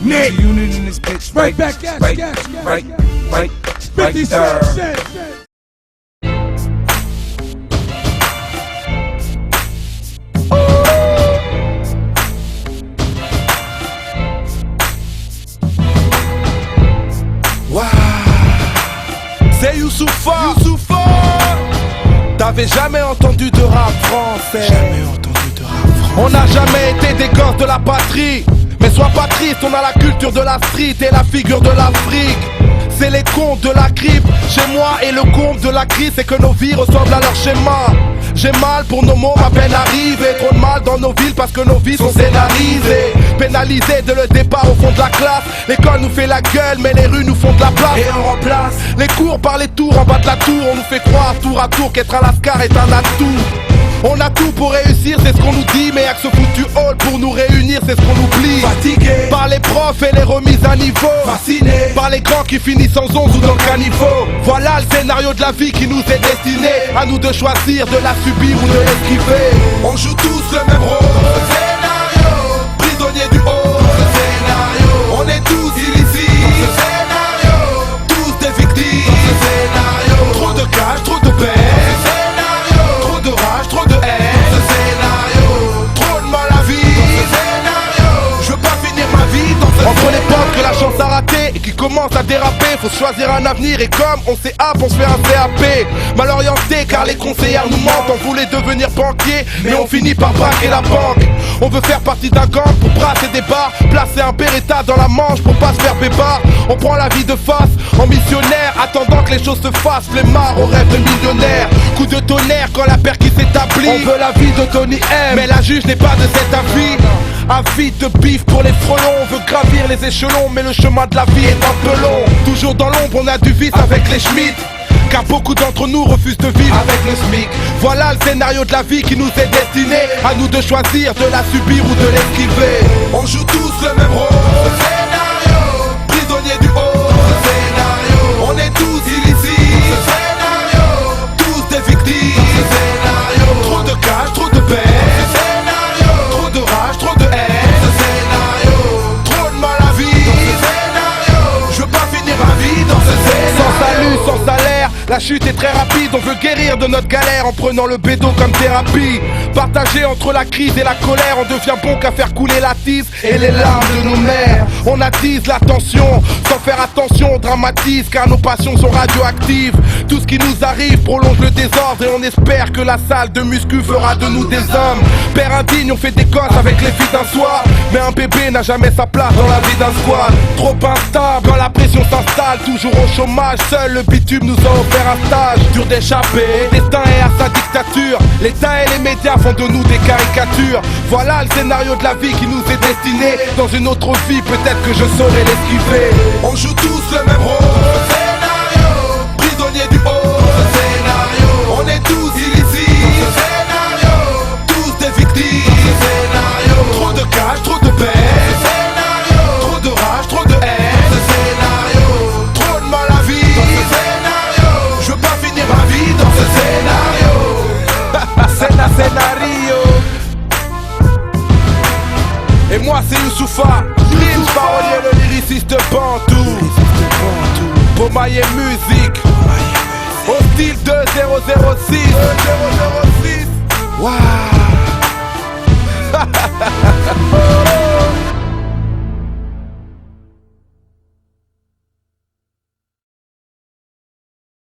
Nick. Unit in this bitch. Right back at you. Right there. C'est Youssoupha. T'avais jamais entendu de rap français. On n'a jamais été des gosses de la patrie. Mais sois pas triste, on a la culture de la street et la figure de l'Afrique. C'est les contes de la crypte chez moi, et le comble de la crise c'est que nos vies ressemblent à leur schéma. J'ai mal pour nos mots, ma peine arrive. Et trop de mal dans nos villes parce que nos vies sont scénarisées. Pénalisés de le départ au fond de la classe. L'école nous fait la gueule mais les rues nous font de la place. Et on remplace les cours par les tours en bas de la tour. On nous fait croire tour à tour qu'être un lascar est un atout. On a tout pour réussir, c'est ce qu'on nous dit. Mais y'a que ce foutu hall pour nous réunir, c'est ce qu'on oublie. Fatigué par les profs et les remises à niveau. Fasciné par les grands qui finissent sans 11 ou dans le caniveau. Voilà le scénario de la vie qui nous est destiné. À nous de choisir, de la subir ou de l'esquiver. On joue tous le même rôle. Scénario, prisonnier du haut. Scénario, on est tous illicites. Scénario, tous des victimes. Scénario, trop de cash, trop de paix. Trop de rage, trop de haine. Ce scénario, trop de mal à vivre. Ce scénario, je veux pas finir ma vie dans ce entre l'époque que la chance a raté et qui commence à déraper, faut choisir un avenir et comme on sait on se fait un CAP. Mal orienté car les conseillères nous mentent. On voulait devenir banquier mais on finit par braquer la banque. On veut faire partie d'un gang pour brasser des bars, placer un Beretta dans la manche pour pas se faire bébard. On prend la vie de face en missionnaire, attendant que les choses se fassent. Flemmard au rêve de millionnaire. Coup de tonnerre quand la paire qui s'établit. On veut la vie de Tony M, mais la juge n'est pas de cet avis. Avis de bif pour les frelons. On veut gravir les échelons mais le chemin de la vie est un peu long. Toujours dans l'ombre on a du vice avec les Schmitt. Car beaucoup d'entre nous refusent de vivre avec le SMIC. Voilà le scénario de la vie qui nous est destiné. À nous de choisir, de la subir ou de l'esquiver. On joue tous le même rôle. Scénario, prisonnier du haut. Scénario, on est tous illicites. Scénario, tous des victimes. Scénario, trop de cash, trop de paix. Scénario, trop de rage, trop de haine. Scénario, trop de mal à vivre. Scénario, je veux pas finir ma vie dans ce scénario. Sans salut, sans salaire, la chute est très rapide. On veut guérir de notre galère en prenant le bédo comme thérapie. Partagé entre la crise et la colère, on devient bon qu'à faire couler la tise et les larmes de nos mères. On attise la tension, sans faire attention on dramatise. Car nos passions sont radioactives. Tout ce qui nous arrive prolonge le désordre. Et on espère que la salle de muscu fera de nous des hommes. Père indigne, on fait des gosses avec les filles d'un soir. Mais un bébé n'a jamais sa place dans la vie d'un squad. Trop instable, quand la pression s'installe. Toujours au chômage, seul le bitume nous a offert un stage. Dur d'échapper, le destin est à sa dictature. L'État et les médias font de nous des caricatures. Voilà le scénario de la vie qui nous est destiné. Dans une autre vie, peut-être que je saurais l'esquiver. On joue tous le même rôle. Scénario, prisonnier du haut. Scénario, on est tous illicites. Scénario, tous des victimes. Scénario, trop de cash, trop de paix. Scénario, trop de rage, trop de haine. Scénario, trop de mal à vivre. Scénario, je veux pas finir ma vie dans ce scénario. Scénario. Et moi c'est Youssoupha, Prince parolier, le lyriciste Bantou. Pomaye musique, au style de 006. Waouh.